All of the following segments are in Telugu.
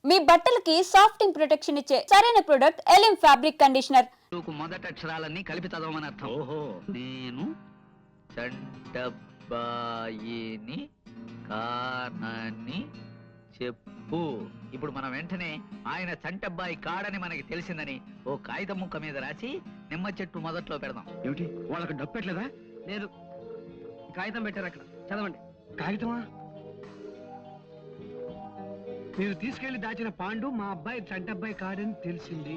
మీ బట్టలకి సాఫ్టింగ్ ప్రొటెక్షన్ ఇచ్చే సరైన ప్రొడక్ట్ ఎలిమ్ ఫ్యాబ్రిక్ కండిషనర్. మొదటి అక్షరాలన్నీ కలిపి చదవమని అర్థం. ఓహో, నేను చంటబ్బాయిని కానని చెప్పు. ఇప్పుడు మనం వెంటనే ఆయన చంటబ్బాయి కాడని మనకి తెలిసిందని ఓ కాగితం ముక్క మీద రాసి నిమ్మ చెట్టు మొదట్లో పెడదాం. ఏమిటి, వాళ్ళకి డబ్బు పెట్టలేదా? లేదు, కాగితం పెట్టారు అక్కడ, చదవండి. కాగితమా? మీరు తీసుకెళ్లి దాచిన పాండు మా అబ్బాయి చంటబ్బాయి కాడని తెలిసింది.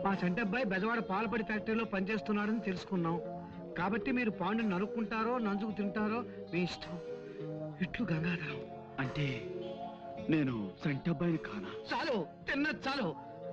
మా చంటబ్బాయి బెజవాడ పాలపడి ఫ్యాక్టరీలో పనిచేస్తున్నాడని తెలుసుకున్నాం. కాబట్టి మీరు పాండుని నరుక్కుంటారో నంజుకు తింటారో మీ ఇష్టం. ఇట్లు గంగాధరం. అంటే నేను చంటబ్బాయిని కానా? చాలు, తిన్నది చాలు.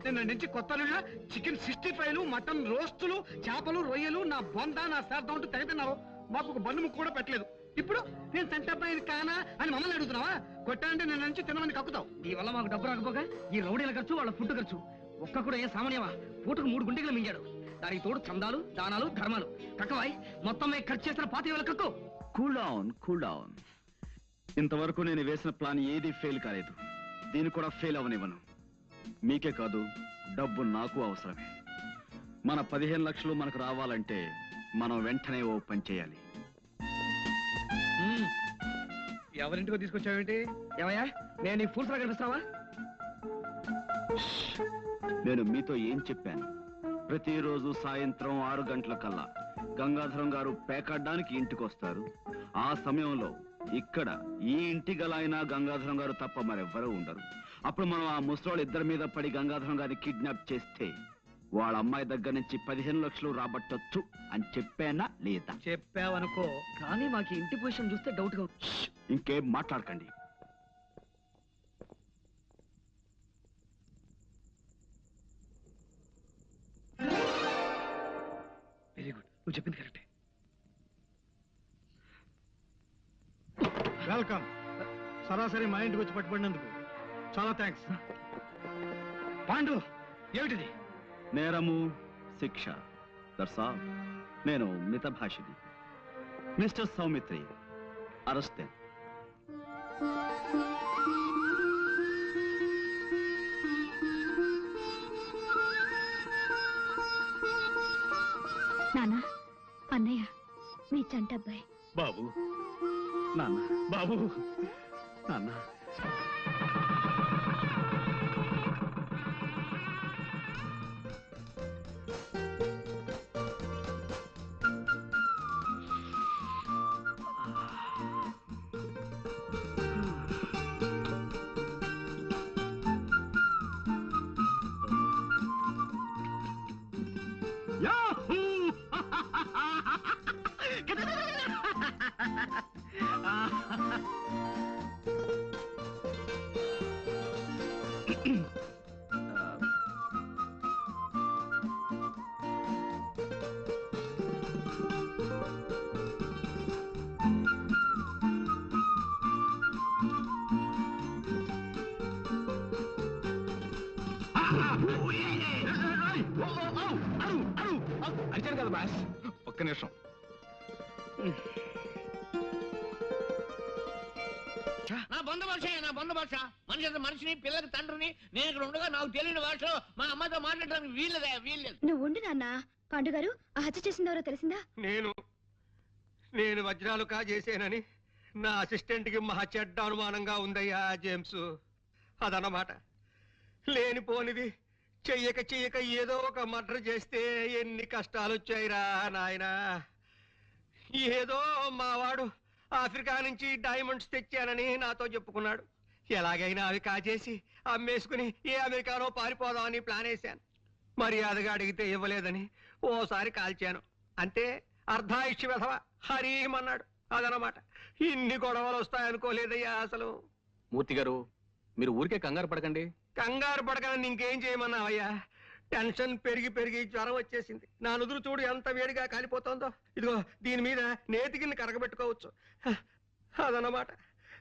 నిన్న నుంచి కొత్తలుగా చికెన్ 65, మటన్ రోస్టులు, చేపలు, రొయ్యలు, నా బొంద, నా శార్థం అంటూ తెగతిన్నారు. మాకు ఒక బండు ముక్క కూడా పెట్టలేదు. ఇప్పుడు నేను చంటబ్బాయిని కానా అని మమ్మల్ని అడుగుతున్నావా? కొట్టాలంటే నిన్న నుంచి తినమని కక్కుతావు. ఈ వల్ల మాకు డబ్బు రాకపోగా ఈ రౌడీల ఖర్చు, వాళ్ళ ఫుడ్ ఖర్చు ఒక్క కూడా ఏం సామాన్యమా? పూటకు 3 గుంటలు మింగాడు. దానికి తోడు చందాలు, దానాలు, ధర్మాలు కక్కవాయి. మొత్తం ఖర్చు చేసిన 25,000 కక్కు. Cool down. ఇంతవరకు నేను వేసిన ప్లాన్ ఏది ఫెయిల్ కాలేదు. దీన్ని కూడా ఫెయిల్ అవనివ్వను. మీకే కాదు, డబ్బు నాకు అవసరమే. మన 15 లక్షలు మనకు రావాలంటే మనం వెంటనే ఓ పని చేయాలి. ఎవరింటికో తీసుకొచ్చావేంటి? ఏమయ్యా, నేను నీ ఫుల్స్ కనిపిస్తావా? నేను మీతో ఏం చెప్పాను? ప్రతిరోజు సాయంత్రం 6 గంటల కల్లా గంగాధరం గారు పేకాడడానికి ఇంటికి వస్తారు. ఆ సమయంలో ఇక్కడ ఈ ఇంటి గలైనా గంగాధరం గారు తప్ప మరెవ్వరూ ఉండరు. అప్పుడు మనం ఆ ముసలోళ్ళ ఇద్దరి మీద పడి గంగాధరం గారిని కిడ్నాప్ చేస్తే వాళ్ళ అమ్మాయి దగ్గర నుంచి 15 లక్షలు రాబట్టొచ్చు అని చెప్పానా లేదా? చెప్పావనుకో, కానీ మాకు ఇంటి పొజిషన్ చూస్తే డౌట్ గా. ఇంకేం మాట్లాడకండి. వెరీ గుడ్, నువ్వు చెప్పింది కరెక్టే. వెల్కమ్. సరాసరి మా ఇంటికి వచ్చి పట్టుబడినందుకు చాలా థ్యాంక్స్. పాండు, ఏమిటిది? నేరము, శిక్ష, దట్స్ ఆల్. నేను మితభాషిని. Mister Saumitri, arrest. నాన్న, అన్నయ్య మీ చంటబ్బాయి. బాబు, నాన్న, బాబు, నాన్న. అరిచాను కదా బాస్, ఒక్క నిమిషం. నా బంధు భాష మనిషి అంత మనిషిని, పిల్లకి తండ్రిని. నేను ఇక్కడ ఉండగా నాకు తెలియని భాషలో మా అమ్మతో మాట్లాడడానికి వీల్లేదు. నువ్వు ఉండు నాన్న. పాండు గారు ఆ హత్య చేసిందెవరో తెలిసిందా? నేను వజ్రాలు కాజేసానని నా అసిస్టెంట్ కి మహా చెడ్డ అనుమానంగా ఉందయ్యా జేమ్స్. అదన్నమాట. లేనిపోనిది చెయ్యక ఏదో ఒక మర్డర్ చేస్తే ఎన్ని కష్టాలు వచ్చాయిరా నాయనా. ఏదో మావాడు ఆఫ్రికా నుంచి డైమండ్స్ తెచ్చానని నాతో చెప్పుకున్నాడు. ఎలాగైనా అవి కాజేసి అమ్మేసుకుని ఏ అమెరికాలో పారిపోదామని ప్లాన్ వేశాను. మర్యాదగా అడిగితే ఇవ్వలేదని ఓసారి కాల్చాను. అంతే, అర్ధాయుష్య వెధవ హరీమన్నాడు. అదనమాట. ఇన్ని గొడవలు వస్తాయనుకోలేదయ్యా అసలు. మూర్తి గారు, మీరు ఊరికే కంగారు పడకండి. కంగారు పడకని ఇంకేం చేయమన్నావయ్యా? టెన్షన్ పెరిగి జ్వరం వచ్చేసింది. నా నుదురు చూడు ఎంత వేడిగా కాలిపోతుందో. ఇదిగో దీని మీద నేతికిని కరగబెట్టుకోవచ్చు. అదన్నమాట.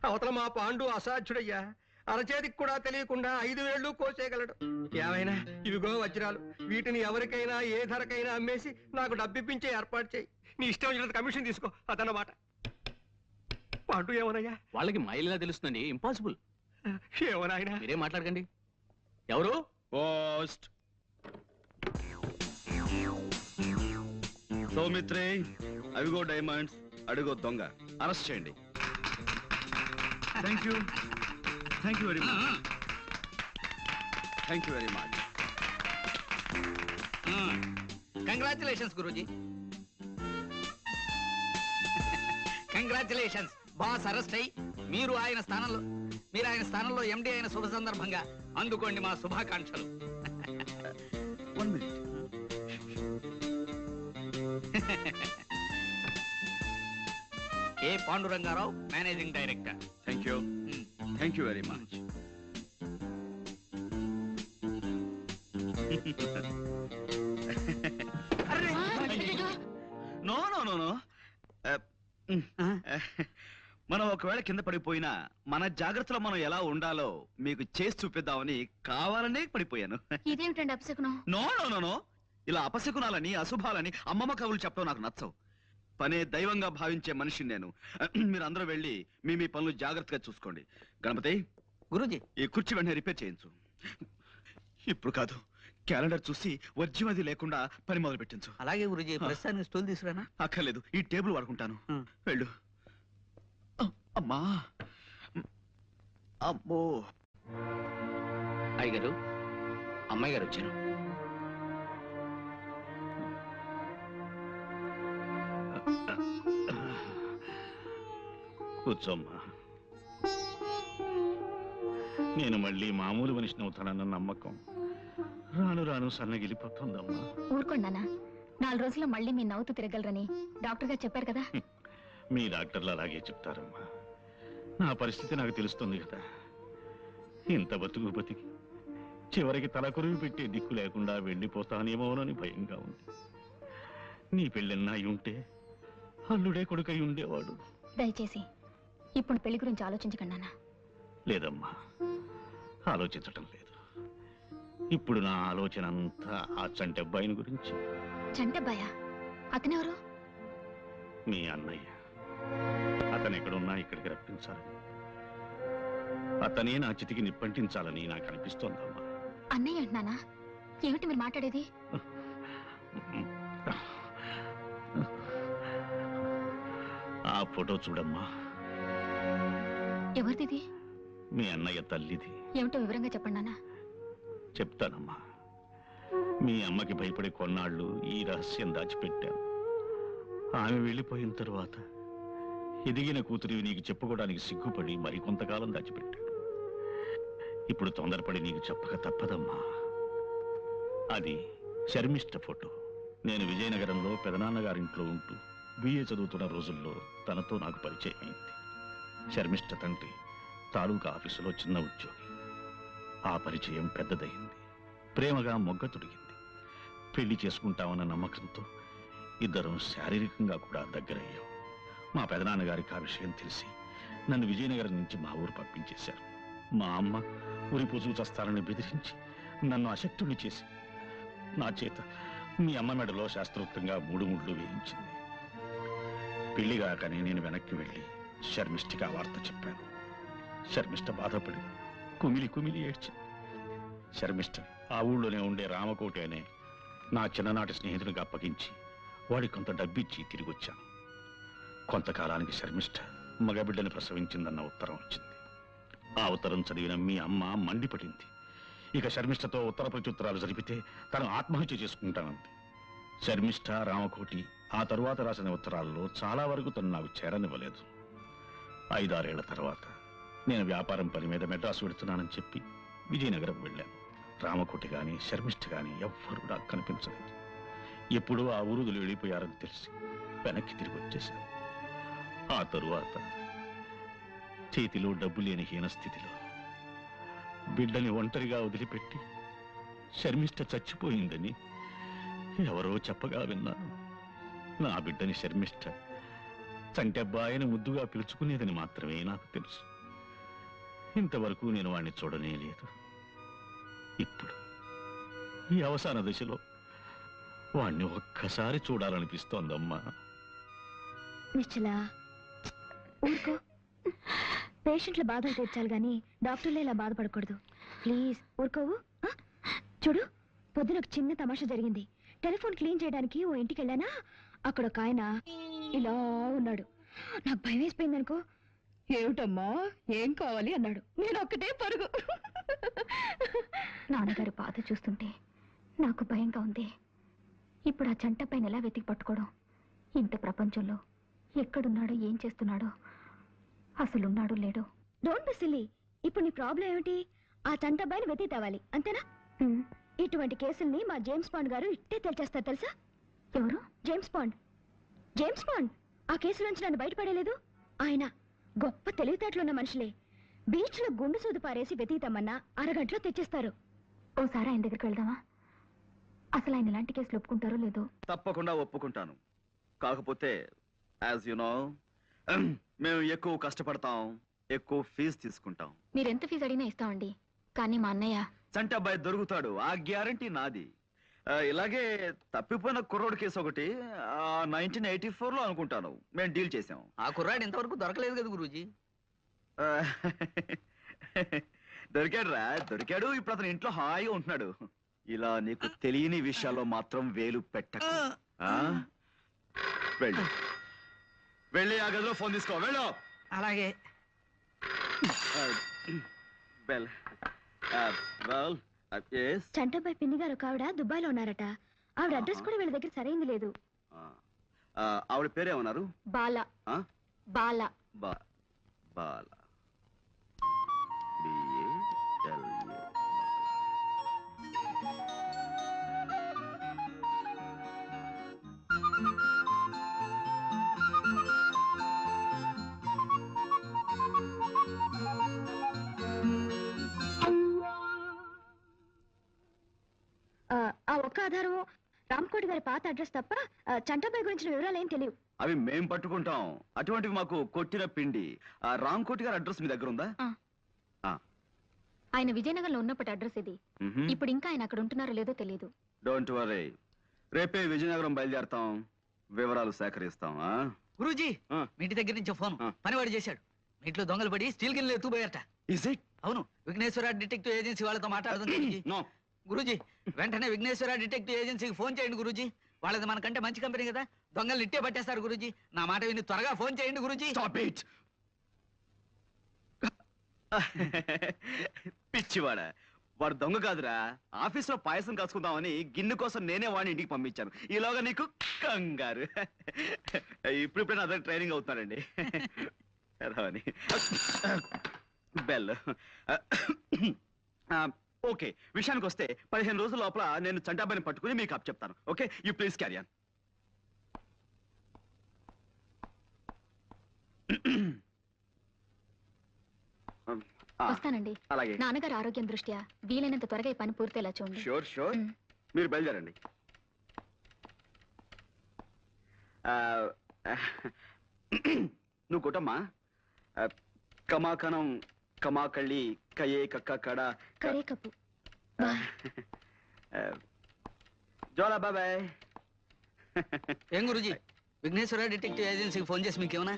అవతల మా పాండు అసాధ్యుడయ్యా. అరచేతికి కూడా తెలియకుండా 5 వేళ్ళు కోసేయగలడు. ఏమైనా ఇవిగో వజ్రాలు, వీటిని ఎవరికైనా ఏ ధరకైనా అమ్మేసి నాకు డబ్బిప్పించే ఏర్పాటు చేయి. నీ ఇష్టం వచ్చినంత కమిషన్ తీసుకో. అదన్నమాట. పాండు ఏమోనయ్యా? వాళ్ళకి మైలుగా తెలుస్తుందండి, ఇంపాసిబుల్. ఏమోనాయనా? మీరేం మాట్లాడకండి. ఎవరు? పోస్ట్ సౌమిత్రే, అవిగో డైమండ్స్, అడుగో దొంగ. అరెస్ట్ చేయండి. Thank you very much. Thank you very much. Congratulations Guruji. Congratulations. Boss arrest అయ్యి మీరు ఆయన స్థానంలో ఎండి అయిన శుభ సందర్భంగా అందుకోండి మా శుభాకాంక్షలు. 1 minute. A Pandurangarao, managing director. Thank you very much. No no no no. మనం ఒకవేళ కింద పడిపోయినా మన జాగ్రత్తలో మనం ఎలా ఉండాలో మీకు చేసి చూపిద్దామని కావాలనే పడిపోయాను. ఇదేమిటండి అపశకునం? No no no no. ఇలా అపశకునాలని అశుభాలని అమ్మమ్మ కవులు చెప్పడం నాకు నచ్చవు. పనే దైవంగా భావించే మనిషిని నేను. మీరు అందరూ వెళ్ళి మీ పనులు జాగ్రత్తగా చూసుకోండి. గణపతి, గురూజీ, ఈ కుర్చీ వెంటనే రిపేర్ చేయించు. ఇప్పుడు కాదు, క్యాలెండర్ చూసి వర్జ్యం లేకుండా పని మొదలు పెట్టించు. అలాగే గురూజీ. ప్రస్తుతానికి స్టూల్ తీసుకురానా? అక్కర్లేదు, ఈ టేబుల్ వాడుకుంటాను. వెళ్ళు. అమ్మా, అమ్మో. అయ్యగారు, అమ్మాయి గారు వచ్చారు. కూర్చోమ్మా. నేను మళ్ళీ మామూలు మనిషిని అవుతానన్న నమ్మకం రాను రాను సన్నగిలిపోతుందమ్మా. ఊరుకోండానా, 4 రోజుల్లో మళ్ళీ మీ నవ్వుతూ తిరగలరని డాక్టర్ గారు చెప్పారు కదా. మీ డాక్టర్లు అలాగే చెప్తారమ్మా. నా పరిస్థితి నాకు తెలుస్తుంది కదా. ఇంత బతికి చివరికి తలకొరివి పెట్టే దిక్కు లేకుండా వెళ్ళిపోతానేమోనని భయంగా ఉంది. నీ పెళ్ళన్నా అయి ఉంటే అల్లుడే కొడుకై ఉండేవాడు. దయచేసి ఇప్పుడు పెళ్లి గురించి ఆలోచించకండి నాన్న. లేదమ్మా, ఆలోచించటం లేదు. ఇప్పుడు నా ఆలోచన అంతా ఆ చంటి అబ్బాయిని గురించి. చంటబ్బాయా? అతనెవరు? మీ అన్నయ్య. అతను ఎక్కడున్నా ఇక్కడికి రప్పించాలని, అతనే నా చితికి నిప్పంటించాలని నాకు అనిపిస్తోందమ్మా. అన్నయ్య అంటున్నానా? ఏమిటి మీరు మాట్లాడేది? ఆ ఫోటో చూడమ్మా. ఎవరిది? మీ అన్నయ్య తల్లిది. ఏమిటో వివరంగా చెప్పండి నాన్న. చెప్తానమ్మా. మీ అమ్మకి భయపడి కొన్నాళ్ళు ఈ రహస్యం దాచిపెట్టాను. ఆమె వెళ్ళిపోయిన తరువాత ఎదిగిన కూతురివి నీకు చెప్పుకోవడానికి సిగ్గుపడి మరికొంతకాలం దాచిపెట్టాను. ఇప్పుడు తొందరపడి నీకు చెప్పక తప్పదమ్మా. అది శర్మిష్ట ఫోటో. నేను విజయనగరంలో పెదనాన్నగారింట్లో ఉంటూ బిఏ చదువుతున్న రోజుల్లో తనతో నాకు పరిచయం అయింది. శర్మిష్ట తండ్రి తాలూకా ఆఫీసులో చిన్న ఉద్యోగి. ఆ పరిచయం పెద్దదయింది. ప్రేమగా మొగ్గ తొడిగింది. పెళ్లి చేసుకుంటామన్న నమ్మకంతో ఇద్దరం శారీరకంగా కూడా దగ్గరయ్యాం. మా పెదనాన్నగారికి ఆ విషయం తెలిసి నన్ను విజయనగరం నుంచి మా ఊరు పంపించేశారు. మా అమ్మ ఉరిపోచూ చస్తానని బెదిరించి నన్ను అశక్తుణ్ణి చేసి నా చేత మీ అమ్మ మెడలో శాస్త్రోక్తంగా 3 ముళ్ళు వేయించింది. పెళ్లిగాకని నేను వెనక్కి వెళ్ళి శర్మిష్ఠకి ఆ వార్త చెప్పాను. శర్మిష్ఠ బాధపడి కుమిలి ఏడ్చింది. శర్మిష్ఠ ఆ ఊళ్ళోనే ఉండే రామకోటి అనే నా చిన్ననాటి స్నేహితునికి అప్పగించి వాడికి కొంత డబ్బిచ్చి తిరిగి వచ్చాను. కొంతకాలానికి శర్మిష్ఠ మగబిడ్డని ప్రసవించిందన్న ఉత్తరం వచ్చింది. ఆ ఉత్తరం చదివిన మీ అమ్మ మండిపడింది. ఇక శర్మిష్ఠతో ఉత్తర ప్రత్యుత్తరాలు జరిపితే తను ఆత్మహత్య చేసుకుంటానంది. శర్మిష్ఠ, రామకోటి ఆ తరువాత రాసిన ఉత్తరాల్లో చాలా వరకు తను నాకు చేరనివ్వలేదు. 5-6 ఏళ్ల తర్వాత నేను వ్యాపారం పని మీద మెడ్రాసు వెడుతున్నానని చెప్పి విజయనగరం వెళ్ళాను. రామకోటి గాని శర్మిష్ఠ గాని ఎవ్వరూ నాకు కనిపించలేదు. ఎప్పుడూ ఆ ఊరుదులు వెళ్ళిపోయారని తెలిసి వెనక్కి తిరిగి వచ్చేశాను. ఆ తరువాత చేతిలో డబ్బు లేని హీన స్థితిలో బిడ్డని ఒంటరిగా వదిలిపెట్టి శర్మిష్ఠ చచ్చిపోయిందని ఎవరో చెప్పగా విన్నాను. నా బిడ్డని శర్మిష్ఠ చంటబ్బాయిని ముద్దుగా పిలుచుకునేదని మాత్రమే నాకు తెలుసు. ఇంతవరకు నేను వాణ్ణి చూడనే లేదు. ఇప్పుడు ఈ అవసాన దశలో వాణ్ణి ఒక్కసారి చూడాలనిపిస్తోందమ్మా. నిశ్చలా ఊరుకో, పేషెంట్ల బాధలు తీర్చాలి గాని డాక్టర్లే ఇలా బాధపడకూడదు. ప్లీజ్ ఊరుకోవు. ఆ? చూడు, పొద్దున ఒక చిన్న తమాషా జరిగింది. టెలిఫోన్ క్లీన్ చేయడానికి ఓ ఇంటికి వెళ్ళానా, అక్కడ ఒక ఆయన ఇలా ఉన్నాడు. నాకు భయం వేసిపోయింది అనుకో. ఏమిటమ్మా, ఏం కావాలి అన్నాడు. నేను ఒక్కటే పరుగు. నాన్నగారు బాధ చూస్తుంటే నాకు భయంగా ఉంది. ఇప్పుడు ఆ జంట పైన ఎలా వెతికి పట్టుకోవడం? ఇంత ప్రపంచంలో ఎక్కడున్నాడో, ఏం చేస్తున్నాడో, అసలున్నాడో లేడో. Don't be silly. ఇప్పుడు నీ ప్రాబ్లం ఏమిటి? ఆ జంట పైన వెతికి తేవాలి, అంతేనా? ఇటువంటి కేసుల్ని మా జేమ్స్ బాండ్ గారు ఇట్టే తెలిచేస్తారు తెలుసా? ఎవరు? James bond. జేమ్స్ బాండ్ ఆ కేసులోంచి నన్ను బయటపడేలేదు. ఆయన గొప్ప తెలివితేటలున్న మనుషులే. బీచ్ లో గుండు సూదు పారేసి వెతీతామన్నా అరగంటలో తెచ్చేస్తారు. ఓసారి ఆయన దగ్గరికి వెళ్దామా? అసలు ఆయన ఇలాంటి కేసులు ఒప్పుకుంటారో లేదో. తప్పకుండా ఒప్పుకుంటాను. కాకపోతే యాజ్ యు నో, మేము ఎక్కువ కష్టపడతాం, ఎక్కువ ఫీజు తీసుకుంటాం. మీరెంత ఫీజు అడిగినా ఇస్తామండి. కానీ మా అన్నయ్య చంటి అబ్బాయి దొరుకుతాడు, ఆ గ్యారంటీ నాది. ఇలాగే తప్పిపోయిన కుర్రోడు కేసు ఒకటి 1984 లో అనుకుంటాను మేము డీల్ చేసాం. ఆ కుర్రాడు ఇంతవరకు దొరకలేదు కదా గురూజీ. ఆ, దొరికాడురా, దొరికాడు. ఇప్పుడు అతను ఇంట్లో హాయిగా ఉంటున్నాడు. ఇలా నీకు తెలియని విషయాల్లో మాత్రం వేలు పెట్టకు. ఆ? వెళ్ళు, వెళ్ళి ఆ గదిలో ఫోన్ తీసుకో. వెళ్ళు. అలాగే. Well, well, yes. చంటపై పిన్ని గారు ఒక ఆవిడ దుబాయ్లో ఉన్నారట. ఆవిడ అడ్రస్ కూడా వీళ్ళ దగ్గర సరైంది లేదు. ఆవిడ పేరేమన్నారు? బాల. ఆ? బాల. బాల. BALA. ఆ ఒక్క ఆధారం రామ్కోటి గారి పాత అడ్రస్ తప్ప చంటపై గురించిన వివరాలు ఏం తెలియవు. అవి మేం పట్టుకుంటాం. అటువంటివి మాకు కొట్టిన పిండి. రామ్కోటి గారి అడ్రస్ మీ దగ్గర ఉందా? ఆయన విజయనగరంలో ఉన్నప్పటి అడ్రస్ ఇది. ఇప్పుడు ఇంకా ఆయన అక్కడ ఉంటున్నారో లేదో తెలియదు. డోంట్ వరీ, రేపే విజయనగరం బయలుదేరతాం, వివరాలు సేకరిస్తాం. గురూజీ, ఆ. మీ ఇంటి దగ్గర నుంచి ఫోన్ ఆ. పనివాడు చేశాడు. మీ ఇంట్లో దొంగలు పడి స్టీల్ గిన్నెలు ఎత్తుపోయారట. Is it? అవును, విఘ్నేశ్వర డిటెక్టివ్ ఏజెన్సీ వాళ్ళతో మాట్లాడుతుంది. No. గురూజీ, వెంటనే విఘ్నేశ్వర డిటెక్టివ్ ఏజెన్సీకి ఫోన్ చేయండి గురూజీ. వాళ్ళది మనకంటే మంచి కంపెనీ కదా, దొంగలు ఇట్టే పట్టేస్తారు గురూజీ. నా మాట విని త్వరగా ఫోన్ చేయండి గురూజీ. Stop it. పిచ్చివాడా, వాడు దొంగ కాదురా. ఆఫీస్ లో పాయసం కాసుకుందామని గిన్నె కోసం నేనే వాడిని ఇంటికి పంపించాను. ఈలోగా నీకు కంగారు. ఇప్పుడిప్పుడే నా దగ్గర ట్రైనింగ్ అవుతున్నాడండి. అని బెల్. ఓకే, విషయానికి వస్తే 15 రోజుల లోపల నేను చంటాబాయిని పట్టుకుని మీకు అప్ చెప్తాను. Okay, you please carry on. వస్తానండి. అలాగే. నాన్నగారు ఆరోగ్యం దృష్ట్యా వీలైనంత త్వరగా ఈ పని పూర్తయ్యేలా చూడండి. Sure sure. మ్. మీరు బయలుదేరండి. నువ్వు కొట్టమ్మా. కమాకణం కమాకళ్ళి కయే కక్క కడ కరే కప్పు. జోలా బాబాయ్. ఏం గురూజీ, విఘ్నేశ్వర డిటెక్టివ్ ఏజెన్సీకి ఫోన్ చేసి మీకేమన్నా?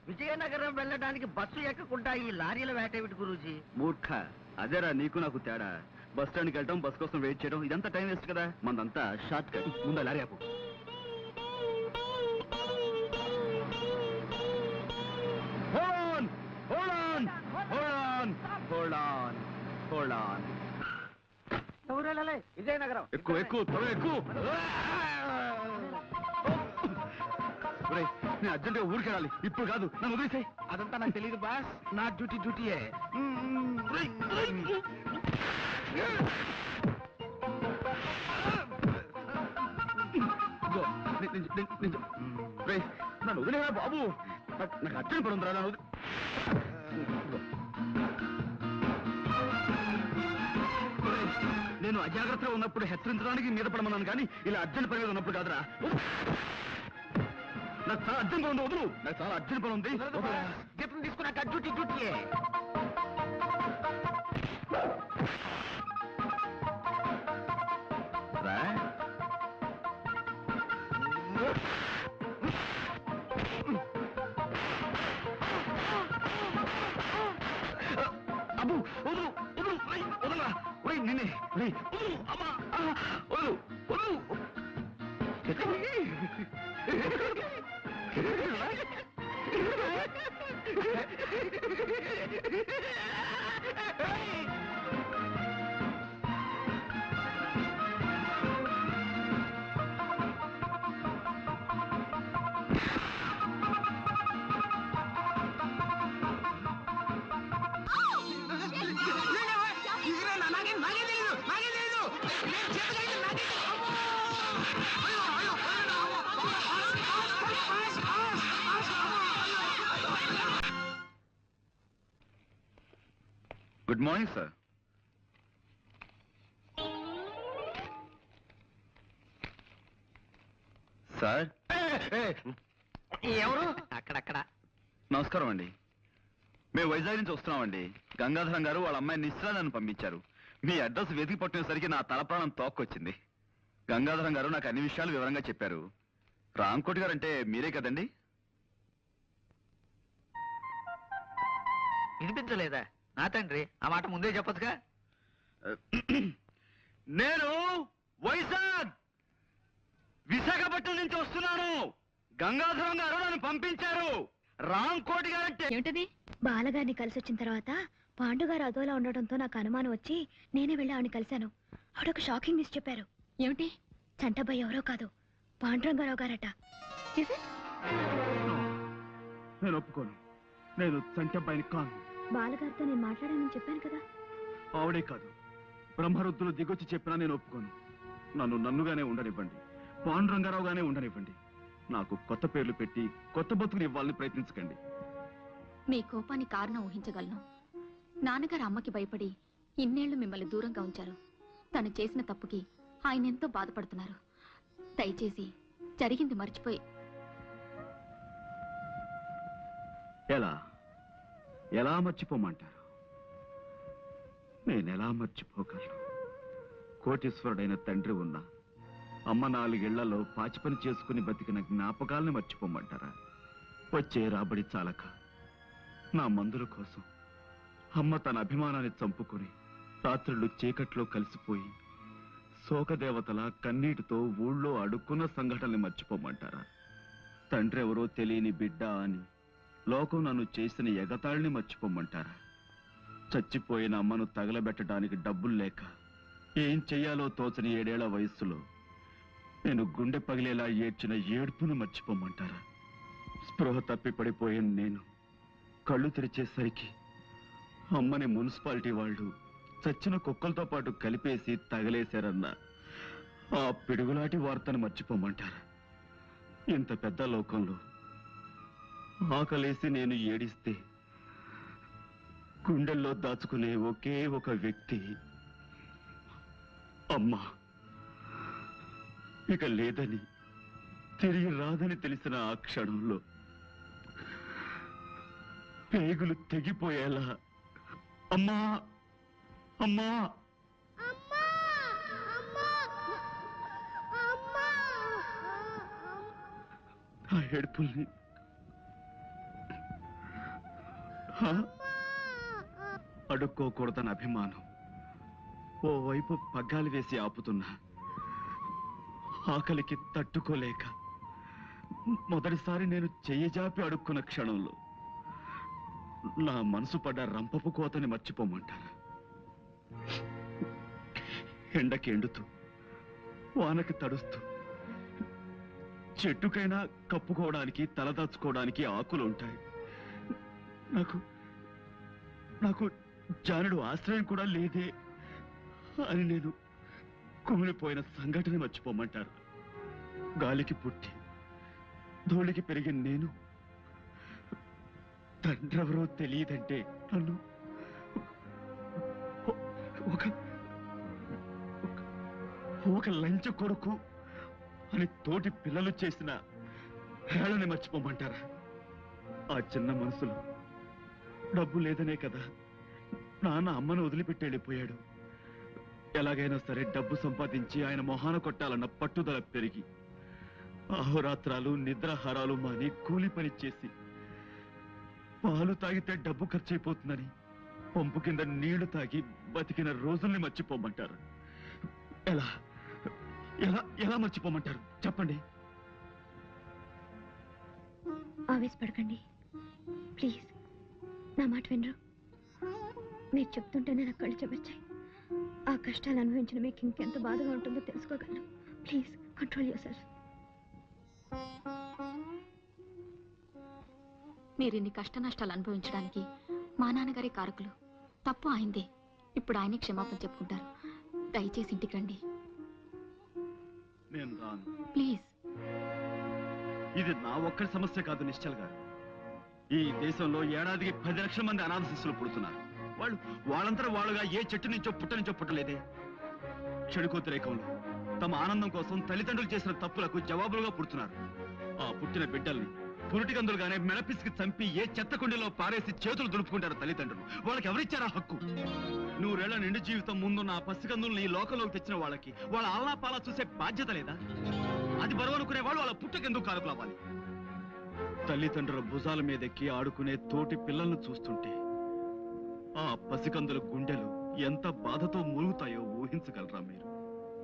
విజయనగరం వెళ్ళడానికి బస్సు ఎక్కకుండా ఈ లారీల వేటేమిటి గురూజీ? మూర్ఖ, అదేరా నీకు నాకు తేడా. బస్ స్టాండ్కి వెళ్ళటం, బస్ కోసం వెయిట్ చేయడం, ఇదంతా టైం వేస్ట్ కదా. మందంతా షార్ట్ కట్. ముందు లారీ ఆపు. Hold on. విజయనగరం. ఎక్కువ త్వరగా ఎక్కువ. నేను అర్జెంటుగా ఊరికి వెళ్ళాలి. ఇప్పుడు కాదు, నన్ను వదిలేసాయి. అదంతా నాకు తెలియదు బాస్. నా డ్యూటీయే. నన్ను వదిలేరా బాబు. నాకు అర్జెంట్ పడి ఉందిరా. నన్ను నేను అజాగ్రత్తగా ఉన్నప్పుడు హెచ్చరించడానికి మీద పడమన్నాను, కానీ ఇలా అర్జెంట్ పని మీద ఉన్నప్పుడు కాదురా. నాకు చాలా అర్జెంట్ పని ఉంది, వదులు. నాకు చాలా అర్జెంట్ పని ఉంది. గిఫ్ట్ తీసుకున్నాక డ్యూటీయే. అమ్మా! వదలు! వదలు! Good morning sir. సార్ ఎవరు? అక్కడక్కడ నమస్కారం అండి. మేము వైజాగ్ నుంచి వస్తున్నామండి. గంగాధరం గారు వాళ్ళ అమ్మాయి నిశ్చల నన్ను పంపించారు. మీ అడ్రస్ వెతికి పట్టినసరికి నా తల ప్రాణం తోక్కొచ్చింది. గంగాధరం గారు నాకు అన్ని విషయాలు వివరంగా చెప్పారు. రాంకోటి గారు అంటే మీరే కదండి? వినిపించలేదా? నా తండ్రి, ఆ మాట ముందే చెప్పొచ్చుగా. నేను వైజాగ్ విశాఖపట్నం నుంచి వస్తున్నాను. గంగాధరం గారు నన్ను పంపించారు. రాంకోటి గారు అంటే ఏమిటది? బాలగారిని కలిసి వచ్చిన తర్వాత పాండుగారు అదోలా ఉండటంతో నాకు అనుమానం వచ్చి నేనే వెళ్ళి ఆవిడని కలిశాను. ఆవిడొక షాకింగ్ న్యూస్ చెప్పారు. ఏమిటి? చంటబ్బాయి ఎవరో కాదు, పాండురంగారావు గారట. నేను ఒప్పుకోను. నేను చంటబ్బాయిని కాను. బాలగారితో నేను మాట్లాడానని చెప్పాను కదా. ఆవిడే కాదు, బ్రహ్మరుద్దులు దిగొచ్చి చెప్పినా నేను ఒప్పుకోను. నన్నుగానే ఉండనివ్వండి, పాండురంగారావుగానే ఉండనివ్వండి. నాకు కొత్త పేర్లు పెట్టి కొత్త బతుకుని ఇవ్వాలని ప్రయత్నించకండి. మీ కోపానికి కారణం ఊహించగలను. నాన్నగారు అమ్మకి భయపడి ఇన్నేళ్లు మిమ్మల్ని దూరంగా ఉంచారు. తను చేసిన తప్పుకి ఆయన ఎంతో బాధపడుతున్నారు. దయచేసి జరిగింది మర్చిపోయి. ఎలా మర్చిపోమంటారు? నేనెలా మర్చిపోగలను? కోటీశ్వరుడైన తండ్రి ఉన్నా అమ్మ 4 ఏళ్లలో పాచి పని చేసుకుని బతికిన జ్ఞాపకాలని మర్చిపోమంటారా? వచ్చే రాబడి చాలక నా మందుల కోసం అమ్మ తన అభిమానాన్ని చంపుకొని రాత్రులు చీకట్లో కలిసిపోయి శోకదేవతల కన్నీటితో ఊళ్ళో అడుక్కున్న సంఘటనల్ని మర్చిపోమంటారా? తండ్రి ఎవరో తెలియని బిడ్డ అని లోకం నన్ను చేసిన ఎగతాళిని మర్చిపోమంటారా? చచ్చిపోయిన అమ్మను తగలబెట్టడానికి డబ్బులు లేక ఏం చెయ్యాలో తోచని 7 ఏళ్ల వయస్సులో నేను గుండె పగిలేలా ఏడ్చిన ఏడ్పును మర్చిపోమంటారా? స్పృహ తప్పి పడిపోయిన నేను కళ్ళు తెరిచేసరికి అమ్మని మున్సిపాలిటీ వాళ్ళు చచ్చిన కుక్కలతో పాటు కలిపేసి తగలేశారన్న ఆ పిడుగులాంటి వార్తను మర్చిపోమంటారా? ఇంత పెద్ద లోకంలో ఆకలేసి నేను ఏడిస్తే గుండెల్లో దాచుకునే ఒకే ఒక వ్యక్తి అమ్మా ఇక లేదని, తిరిగి రాదని తెలిసిన ఆ క్షణంలో పేగులు తెగిపోయేలా అమ్మా అమ్మా ఆ ఏడుపుల్ని అడుక్కోకూడదని అభిమానం ఓవైపు పగ్గాలు వేసి ఆపుతున్నా ఆకలికి తట్టుకోలేక మొదటిసారి నేను చెయ్యజాపి అడుక్కున్న క్షణంలో నా మనసు పడ్డ రంపపు కోతని మర్చిపోమంటారు. ఎండకి ఎండుతూ వానకి తడుస్తూ చెట్టుకైనా కప్పుకోవడానికి తలదాచుకోవడానికి ఆకులు ఉంటాయి. నాకు జానుడు ఆశ్రయం కూడా లేదే అని నేను కుమిలిపోయిన సంఘటన మర్చిపోమంటారు. గాలికి పుట్టి ధూళికి పెరిగిన నేను తండ్రెవరో తెలియదంటే నన్ను ఒక లంచ కొడుకు అని తోటి పిల్లలు చేసిన హేళని మర్చిపోమంటారా? ఆ చిన్న మనసులో డబ్బు లేదనే కదా నాన్న అమ్మను వదిలిపెట్టి వెళ్ళిపోయాడు. ఎలాగైనా సరే డబ్బు సంపాదించి ఆయన మొహాన కొట్టాలన్న పట్టుదల పెరిగి అహోరాత్రాలు నిద్రాహారాలు మాని కూలి పని చేసి పాలు తాగితే డబ్బు ఖర్చయిపోతుందని పంపు కింద నీళ్లు తాగి బతికిన రోజుల్ని మర్చిపోమంటారు. ఎలా ఎలా ఎలా మర్చిపోమంటారు చెప్పండి. ఆవేశపడకండి ప్లీజ్, నా మాట వినరు. మీరు చెప్తుంటేనే నా కళ్ళు చెమర్చాయి. ఆ కష్టాలు అనుభవించిన మీకు ఇంకెంత బాధగా ఉంటుందో తెలుసుకోగలను. Please control yourself. మీరు ఇన్ని కష్ట నష్టాలు అనుభవించడానికి మా నాన్నగారి కారకులు. తప్పు ఆయనదే. ఇప్పుడు ఆయనే క్షమాపణ చెప్పుకుంటారు. దయచేసి ఇంటికి రండి నేను రాను. ప్లీజ్. ఇది నా ఒక్కరి సమస్య కాదు నిశ్చల్ గారు. ఈ దేశంలో ఏడాదికి 10 లక్షల మంది అనాథ శిశువులు పుడుతున్నారు. వాళ్ళంతా వాళ్ళుగా ఏ చెట్టు నుంచో పుట్టలేదే. చెడు వ్యతిరేకంలో తమ ఆనందం కోసం తల్లిదండ్రులు చేసిన తప్పులకు జవాబులుగా పుడుతున్నారు. ఆ పుట్టిన బిడ్డల్ని పురిటికందులుగానే మెడపిసికి చంపి ఏ చెత్త కుండీలో పారేసి చేతులు దులుపుకుంటారు తల్లిదండ్రులు. వాళ్ళకి ఎవరిచ్చారా హక్కు? 100 ఏళ్ల నిండు జీవితం ముందున్న ఆ పసికందుల్ని ఈ లోకంలోకి తెచ్చిన వాళ్ళకి వాళ్ళ ఆలనాపాలా చూసే బాధ్యత లేదా? అది బరువు అనుకునే వాళ్ళు వాళ్ళ పుట్టకెందుకు కారకులు అవ్వాలి? తల్లిదండ్రుల భుజాల మీదెక్కి ఆడుకునే తోటి పిల్లలను చూస్తుంటే ఆ పసికందుల గుండెలు ఎంత బాధతో మూలుగుతాయో ఊహించగలరా మీరు?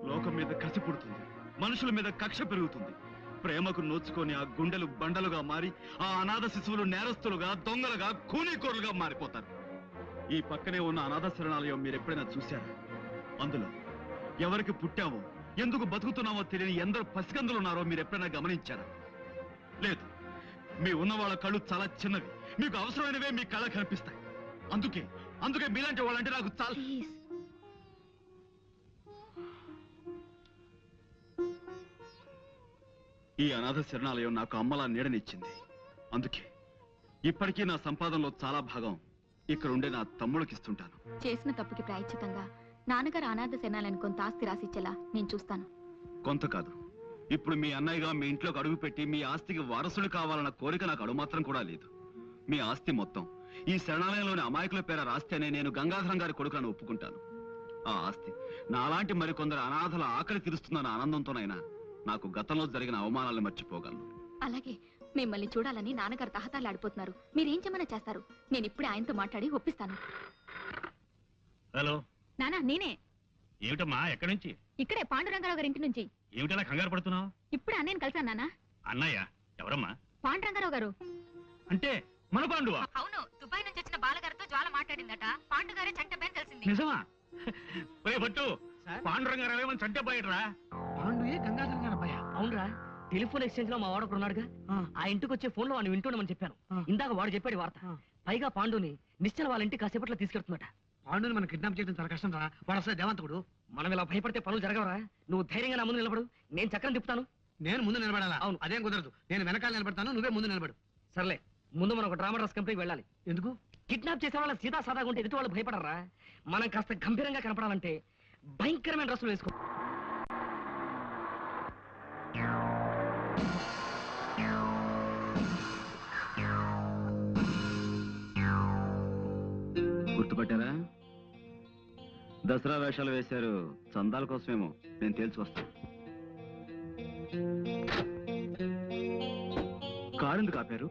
లోకం మీద కసి పుడుతుంది, మనుషుల మీద కక్ష పెరుగుతుంది. ప్రేమకు నోచుకొని ఆ గుండెలు బండలుగా మారి ఆ అనాథ శిశువులు నేరస్తులుగా, దొంగలుగా, కూనీకోరులుగా మారిపోతారు. ఈ పక్కనే ఉన్న అనాథ శరణాలయం మీరెప్పుడైనా చూశారా? అందులో ఎవరికి పుట్టావో, ఎందుకు బతుకుతున్నావో తెలియని ఎందరో పసికందులు ఉన్నారో మీరెప్పుడైనా గమనించారా? లేదు. మీ ఉన్న వాళ్ళ కళ్ళు చాలా చిన్నవి, మీకు అవసరమైనవే మీ కళ్ళ కనిపిస్తాయి. అందుకే మీలాంటి వాళ్ళంటే నాకు చాలా. ఈ అనాథ శరణాలయం నాకు అమ్మలా నీడనిచ్చింది. అందుకే ఇప్పటికీ నా సంపాదనలో చాలా భాగం ఇక్కడ ఉండే నా తమ్ముడికి ఇస్తుంటాను. చేసిన తప్పుకి ప్రాయశ్చితంగా నాన్నగారు అనాథ శరణాలయాన్ని కొంత ఆస్తి రాసిచ్చేలా నేను చూస్తాను. కొంత కాదు, ఇప్పుడు మీ అన్నయ్యగా మీ ఇంట్లోకి అడుగుపెట్టి మీ ఆస్తికి వారసులు కావాలన్న కోరిక నాకు అడుమాత్రం కూడా లేదు. మీ ఆస్తి మొత్తం ఈ శరణాలయంలోని అమాయకుల పేర రాస్తేనే నేను గంగాధరం గారి కొడుకులను ఒప్పుకుంటాను. ఆ ఆస్తి నాలాంటి మరికొందరు అనాథల ఆకలి తీరుస్తున్న ఆనందంతోనైనా నాకు గతంలో జరిగిన అవమానాలను మర్చిపోగలను. అలాగే మిమ్మల్ని చూడాలని నాన్నగారు తహతాలాడిపోతున్నారు. మీరేం చెమన్నా చేస్తారు. నేను ఇప్పుడే ఆయనతో మాట్లాడి ఒప్పిస్తాను. హలో నానా, నేనే. ఏమిటమ్మా, ఎక్కడి నుంచి? ఇక్కడే పాండురంగారావు గారి ఇంటి నుంచి. ఏమిటలా కంగారు పడుతున్నావు? ఇప్పుడే అన్నయ్యని కలిసాను నాన్న. అన్నయ్య ఎవరమ్మా? పాండురంగారావు గారు. అంటే మన పాండువా? అవును, దుబాయ్ నుంచి వచ్చిన బాలగారితో జ్వాల మాట్లాడిందట. పాండుగారే చంటపైన తెలిసింది. నిజమా? పట్టు పాండురంగారావు మన చంటే పోయడరా. పాండుయే గంగాధర్ గారు అబ్బాయా? అవునరా, టెలిఫోన్ ఎక్స్చేంజ్ లో మా వాడు ఉన్నాడుగా, ఆ ఇంటికి వచ్చే ఫోన్ లో వాడిని వింటున్నామని చెప్పాను. ఇందాక వాడు చెప్పాడు వార్త. పైగా పాండుని నిశ్చల వాళ్ళ ఇంటికి కాసేపట్లో తీసుకెళ్తున్నట. పాండుని మనం కిడ్నాప్ చేయడం చాలా కష్టం రా. వాడు అసలు దేవంతకుడు. మనం ఇలా భయపడితే పనులు జరగవరా? నువ్వు ధైర్యంగా నా ముందు నిలబడు, నేను చక్రం తిప్పుతాను. నేను ముందు నిలబడాలా? అవును. అదేం కుదరదు, నేను వెనకాల నిలబడతాను, నువ్వే ముందు నిలబడు. సర్లే, ముందు మనం ఒక డ్రామా డ్రెస్ కంపెనీకి వెళ్ళాలి. ఎందుకు? కిడ్నాప్ చేసే వాళ్ళ సీదా సాదాగా ఉంటే ఎదుటి వాళ్ళు భయపడరా? మనం కాస్త గంభీరంగా కనపడాలంటే భయంకరమైన డ్రెస్సులు వేసుకో. గుర్తుపట్టారా? దసరా వేషాలు వేశారు, చందాల కోసమేమో. నేను తేల్చి వస్తాను. కారు ఎందుకు ఆపారు?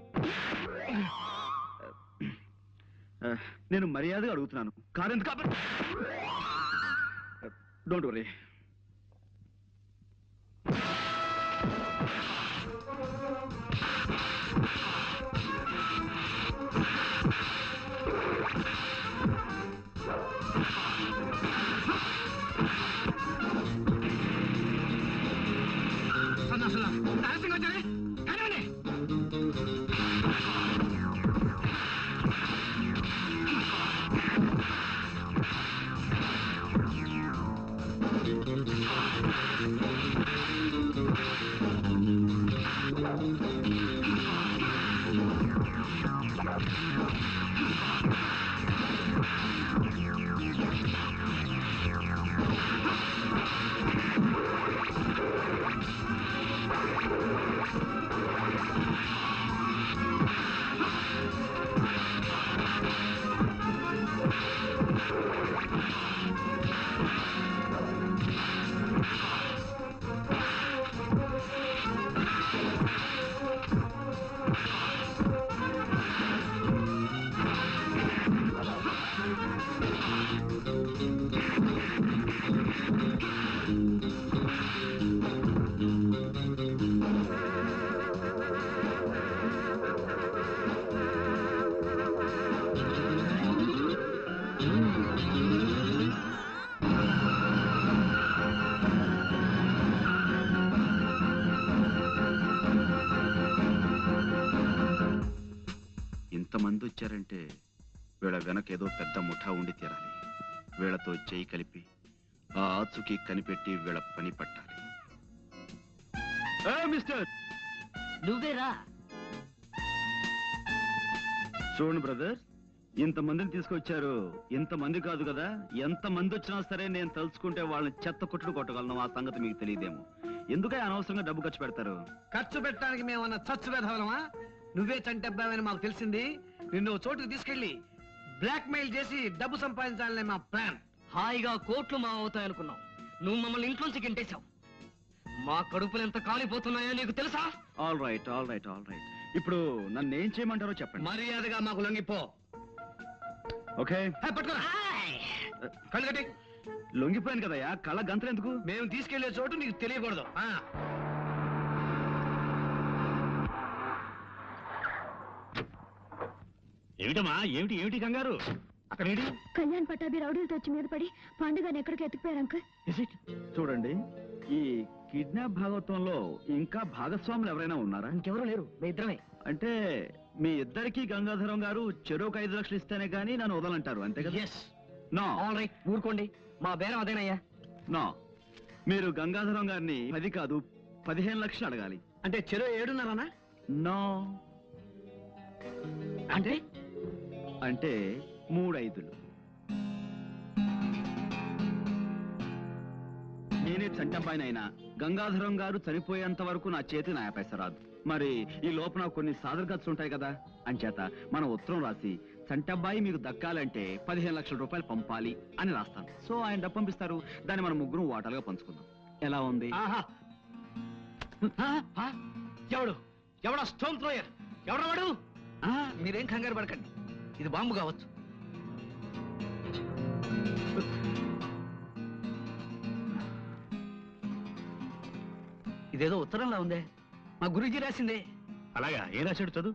నేను మర్యాదగా అడుగుతున్నాను, కారు ఎందుకు ఆపారు? Don't worry. ఇంతమంది వచ్చారంటే వీళ్ళ వెనక ఏదో పెద్ద ముఠా ఉండి తీరాలి. వీళ్ళతో చేయి కలిపి ఆ ఆచుకి కనిపెట్టి వీళ్ళ పని పట్టాలి. మిస్టర్, నువ్వేరా? చూడండి బ్రదర్, ఇంతమందిని తీసుకొచ్చారు. ఇంతమంది కాదు కదా, ఎంతమంది వచ్చినా సరే నేను తలుచుకుంటే వాళ్ళని చెత్త కొట్టుడు కొట్టగలను. ఆ సంగతి మీకు తెలియదేమో. ఎందుకే అనవసరంగా డబ్బు ఖర్చు పెడతారు? ఖర్చు పెట్టడానికి మేమన్నా చచ్చు వేధవలమా? నువ్వే చంటబ్బావని మాకు తెలిసింది. నిన్ను చోటుకు తీసుకెళ్లి బ్లాక్ మెయిల్ చేసి డబ్బు సంపాదించాలనే మా ప్లాన్. హాయిగా కోట్లు మా అవుతాయనుకున్నావు. నువ్వు మమ్మల్ని ఇంట్లోంచి గింటేశావు. మా కడుపులు ఎంత కాలిపోతున్నాయో నీకు తెలుసా? All right. ఇప్పుడు నన్ను ఏం చేయమంటారో చెప్పండి. మర్యాదగా మాకు లొంగిపో. ఓకే, పట్టుకోరా, కళ్ళు కట్టి. లొంగిపోయాను కదయ్యా, కళ్ళ గంతలు ఎందుకు? మేము తీసుకెళ్లే చోటు నీకు తెలియకూడదు. ఏమిటమ్మా, ఏమిటి కంగారు? అక్కడేంటి? కళ్యాణ్ పట్టాభి రౌడీలతో వచ్చి మీద పడి పాండుగాని ఎక్కడికి ఎత్తుకుపోయారు అంకుల్. చూడండి, ఈ కిడ్నాప్ భాగవతంలో ఇంకా భాగస్వాములు ఎవరైనా ఉన్నారా? ఇంకెవరూ లేరు, మీ ఇద్దరమే. అంటే మీ ఇద్దరికి గంగాధరం గారు చెరోకు 5 లక్షలు ఇస్తేనే గానీ నన్ను వదలంటారు, అంతే కదా? ఎస్. నో ఆల్ రైట్, ఊరుకోండి. మా బేరం అదేనయ్యా. నో, మీరు గంగాధరం గారిని 10 కాదు 15 లక్షలు అడగాలి. అంటే చెరో 7.5? నో, అంటే అంటే 3 5. నేనే చంటంపాయినైనా గంగాధరం గారు చనిపోయేంత వరకు నా చేతి నా పైస రాదు. మరి ఈ లోపల కొన్ని సాదర ఖర్చులు ఉంటాయి కదా, అంచేత మనం ఉత్తరం రాసి చంటబ్బాయి మీకు దక్కాలంటే 15 లక్షల రూపాయలు పంపాలి అని రాస్తాను. సో ఆయన డబ్బు పంపిస్తారు, దాన్ని మనం ముగ్గురు వాటాలుగా పంచుకుందాం. ఎలా ఉంది? ఎవడా స్టోన్ థ్రోయర్? ఎవడా వాడు? మీరేం కంగారు పడకండి, ఇది బాంబు కావచ్చు. ఇదేదో ఉత్తరంలా ఉందే, మా గురూజీ రాసిందే. అలాగా, ఏ రాశాడు చదువు?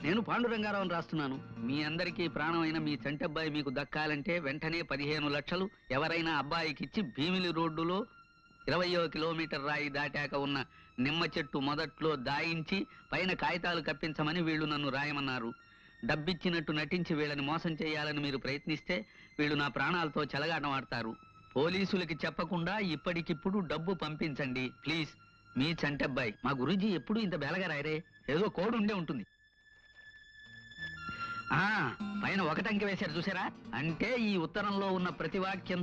నేను పాండురంగారావు రాస్తున్నాను. మీ అందరికీ ప్రాణమైన మీ చంటబ్బాయి మీకు దక్కాలంటే వెంటనే 15 లక్షలు ఎవరైనా అబ్బాయికిచ్చి భీమిలి రోడ్డులో 20వ కిలోమీటర్ రాయి దాటాక ఉన్న నిమ్మ చెట్టు మొదట్లో దాయించి పైన కాగితాలు కప్పించమని వీళ్ళు నన్ను రాయమన్నారు. డబ్బిచ్చినట్టు నటించి వీళ్ళని మోసం చేయాలని మీరు ప్రయత్నిస్తే వీళ్ళు నా ప్రాణాలతో చెలగాటం ఆడతారు. పోలీసులకి చెప్పకుండా ఇప్పటికిప్పుడు డబ్బు పంపించండి ప్లీజ్. మీ చంటబ్బాయి. మా గురూజీ ఎప్పుడు ఇంత బేలగా రాయరే, ఏదో కోడ్ ఉండే ఉంటుంది. పైన 1 అంకె వేశారు చూసారా? అంటే ఈ ఉత్తరంలో ఉన్న ప్రతి వాక్యం